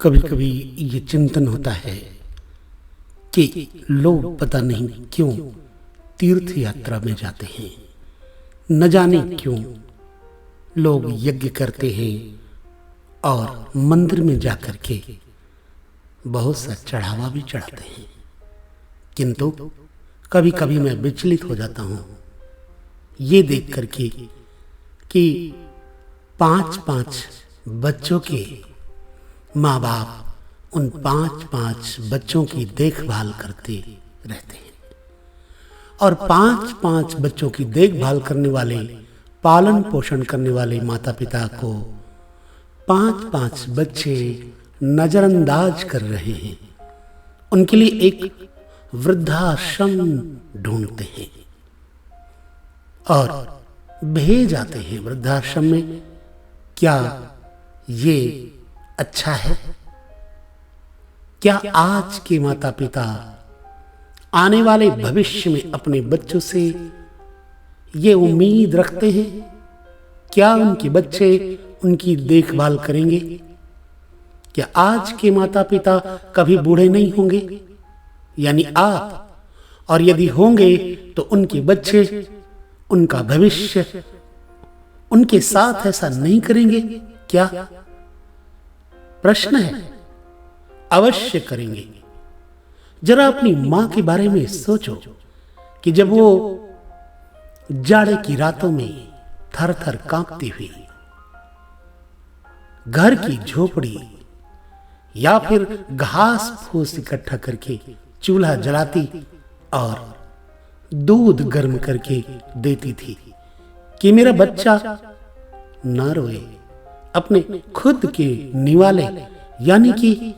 कभी कभी ये चिंतन होता है कि लोग पता नहीं क्यों तीर्थ यात्रा में जाते हैं। न जाने क्यों लोग यज्ञ करते हैं और मंदिर में जाकर के बहुत सा चढ़ावा भी चढ़ाते हैं, किंतु कभी कभी मैं विचलित हो जाता हूँ ये देख करके कि 5-5 बच्चों के माँ बाप उन 5-5 बच्चों की देखभाल करते रहते हैं और 5-5 बच्चों की देखभाल करने वाले, पालन पोषण करने वाले माता पिता को 5-5 बच्चे नजरअंदाज कर रहे हैं। उनके लिए एक वृद्धाश्रम ढूंढते हैं और भेज आते हैं वृद्धाश्रम में। क्या ये अच्छा है? क्या आज के माता पिता आने वाले भविष्य में अपने बच्चों से ये उम्मीद रखते हैं? क्या उनके बच्चे उनकी देखभाल करेंगे? क्या आज के माता पिता कभी बूढ़े नहीं होंगे, यानी आप? और यदि होंगे तो उनके बच्चे, उनका भविष्य उनके साथ ऐसा नहीं करेंगे क्या? प्रश्न है। अवश्य करेंगे। जरा अपनी मां के बारे में सोचो कि जब वो जाड़े की रातों में थर थर कांपती हुई घर की झोपड़ी या फिर घास फूस इकट्ठा करके चूल्हा जलाती और दूध गर्म करके देती थी कि मेरा बच्चा न रोए, अपने खुद के निवाले यानी कि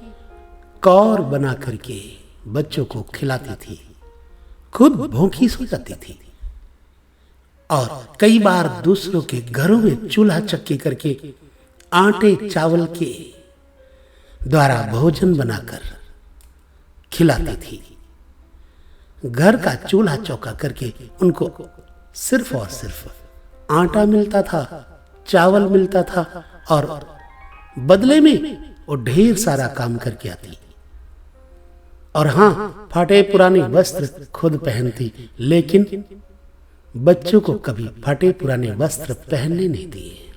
कौर बना करके बच्चों को खिलाती थी, खुद भूखी सो जाती थी और कई बार दूसरों के घरों में चूल्हा चक्की करके आटे चावल के द्वारा भोजन बनाकर खिलाती थी। घर का चूल्हा चौका करके उनको सिर्फ और सिर्फ आटा मिलता था, चावल मिलता था और बदले में वो ढेर सारा काम करके आती और हां, फटे पुराने वस्त्र खुद पहनती, लेकिन बच्चों को कभी फटे पुराने वस्त्र पहनने नहीं दिए।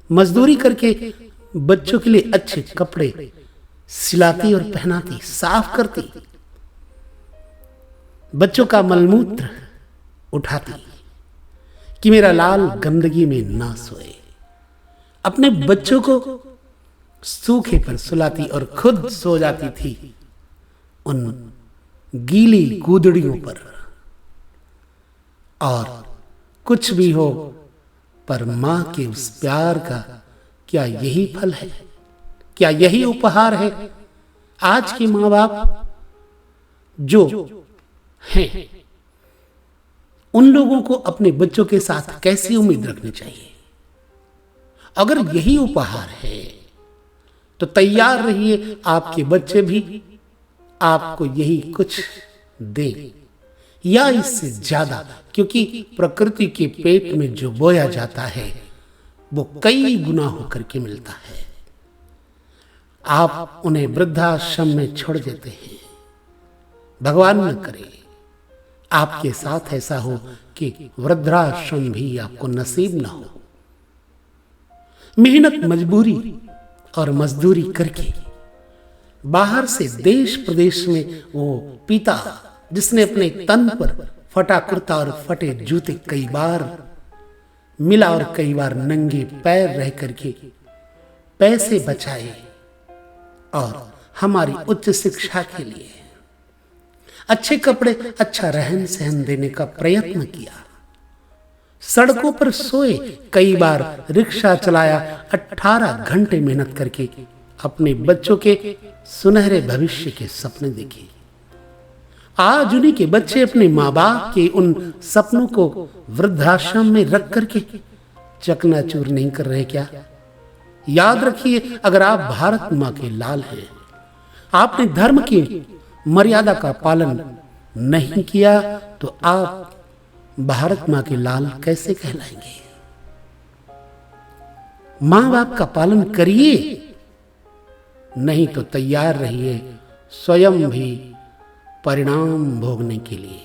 मजदूरी करके बच्चों के लिए अच्छे कपड़े सिलाती और पहनाती, साफ करती, बच्चों का मलमूत्र उठाती कि मेरा लाल गंदगी में ना सोए। अपने बच्चों को सूखे पर सुलाती और खुद सो जाती थी उन गीली गूदड़ियों पर। और कुछ भी हो, पर मां के उस प्यार का क्या यही फल है? क्या यही उपहार है? आज के मां बाप जो हैं, उन लोगों को अपने बच्चों के साथ कैसी उम्मीद रखनी चाहिए? अगर यही उपहार है तो तैयार रहिए आपके बच्चे भी आपको यही कुछ दें या इससे ज्यादा, क्योंकि प्रकृति के पेट में जो बोया जाता है वो कई गुना होकर के मिलता है। आप उन्हें वृद्धाश्रम में छोड़ देते हैं। भगवान न करे आपके साथ ऐसा हो कि वृद्धाश्रम भी आपको नसीब ना हो। मेहनत मजबूरी और मजदूरी करके बाहर से देश प्रदेश में वो पिता जिसने अपने तन पर फटा कुर्ता और फटे जूते कई बार मिला और कई बार नंगे पैर रह करके पैसे बचाए और हमारी उच्च शिक्षा के लिए अच्छे कपड़े, अच्छा रहन सहन देने का प्रयत्न किया, सड़कों पर सोए, कई बार रिक्शा चलाया, 18 घंटे मेहनत करके अपने बच्चों के सुनहरे भविष्य के सपने देखे। आज उन्हीं के बच्चे अपने माँ बाप के उन सपनों को वृद्धाश्रम में रख करके चकनाचूर नहीं कर रहे क्या? याद रखिए, अगर आप भारत माँ के लाल हैं, आपने धर्म की मर्यादा का पालन नहीं किया तो आप भारत माँ के लाल कैसे कहलाएंगे? माँ बाप का पालन करिए, नहीं तो तैयार रहिए स्वयं भी परिणाम भोगने के लिए।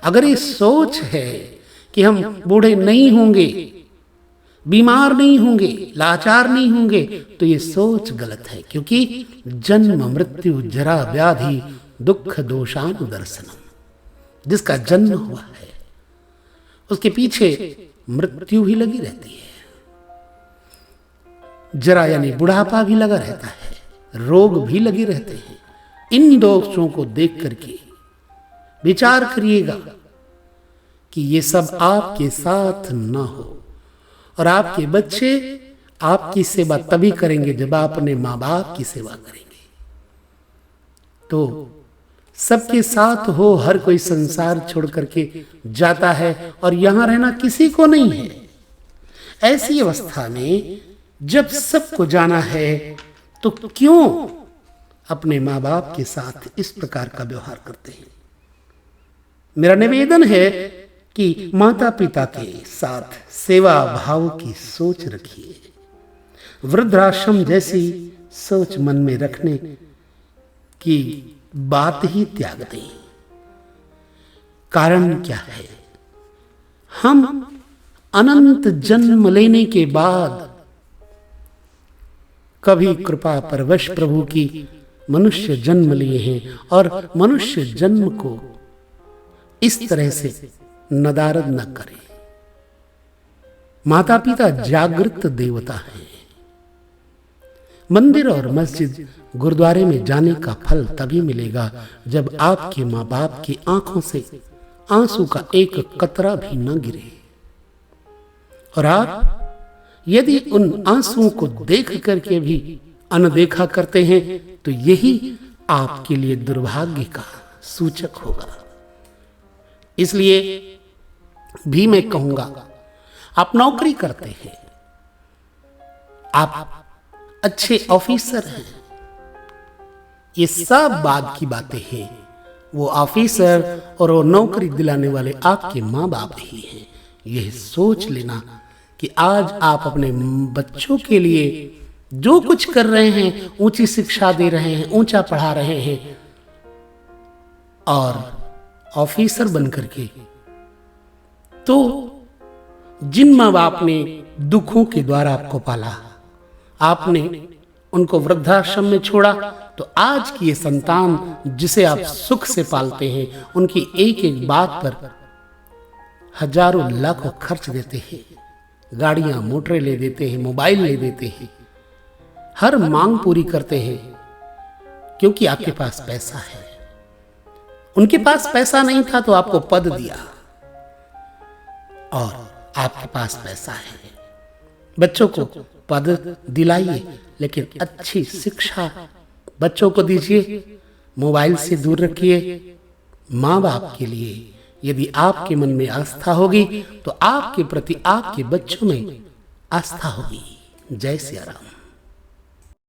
अगर ये सोच है कि हम बूढ़े नहीं होंगे, बीमार नहीं होंगे, लाचार नहीं होंगे, तो ये सोच गलत है। क्योंकि जन्म मृत्यु जरा व्याधि दुख दोषानुदर्शनम, जिसका जन्म हुआ है उसके पीछे मृत्यु भी लगी रहती है, जरा यानी बुढ़ापा भी लगा रहता है, रोग भी लगे रहते हैं। इन दोषों को देख करके विचार करिएगा कि ये सब आपके साथ ना हो। और आपके बच्चे आपकी सेवा तभी करेंगे जब आप अपने माँ बाप की सेवा करेंगे। तो सबके साथ हो, हर कोई संसार छोड़ करके जाता है और यहां रहना किसी को नहीं है। ऐसी अवस्था में जब सबको जाना है तो क्यों अपने माँ बाप के साथ इस प्रकार का व्यवहार करते हैं। मेरा निवेदन है कि माता पिता के साथ सेवा भाव की सोच रखिए। वृद्धाश्रम जैसी सोच मन में रखने की बात ही त्याग दें। कारण क्या है? हम अनंत जन्म लेने के बाद कभी कृपा परवश प्रभु की मनुष्य जन्म लिए हैं और मनुष्य जन्म को इस तरह से नदारद न करें। माता पिता जागृत देवता हैं। मंदिर और मस्जिद गुरुद्वारे में जाने का फल तभी मिलेगा जब आपके माँ बाप की आंखों से आंसू का एक कतरा भी न गिरे। और आप यदि उन आंसुओं को देख करके भी अनदेखा करते हैं तो यही आपके लिए दुर्भाग्य का सूचक होगा। इसलिए भी मैं कहूंगा, आप नौकरी करते हैं, आप अच्छे ऑफिसर हैं, ये सब बाद की बातें हैं। वो ऑफिसर और वो नौकरी दिलाने वाले आपके माँ बाप ही हैं। यह सोच लेना कि आज आप अपने बच्चों के लिए जो कुछ कर रहे हैं, ऊंची शिक्षा दे रहे हैं, ऊंचा पढ़ा रहे हैं, और ऑफिसर बनकर के, तो जिन माँ बाप ने दुखों के द्वारा आपको पाला, आपने उनको वृद्धाश्रम में छोड़ा, तो आज की ये संतान जिसे आप सुख से पालते हैं, उनकी एक एक बात पर हजारों लाखों खर्च देते हैं, गाड़ियां मोटरें ले देते हैं, मोबाइल ले देते हैं, हर मांग पूरी करते हैं, क्योंकि आपके पास पैसा है। उनके पास पैसा नहीं था तो आपको पद दिया, और आपके पास पैसा है। बच्चों को पद दिलाइए, लेकिन अच्छी शिक्षा बच्चों को दीजिए, मोबाइल से दूर रखिए। माँ बाप के लिए यदि आपके मन में आस्था होगी तो आपके प्रति आपके बच्चों में आस्था होगी। जय सिया राम।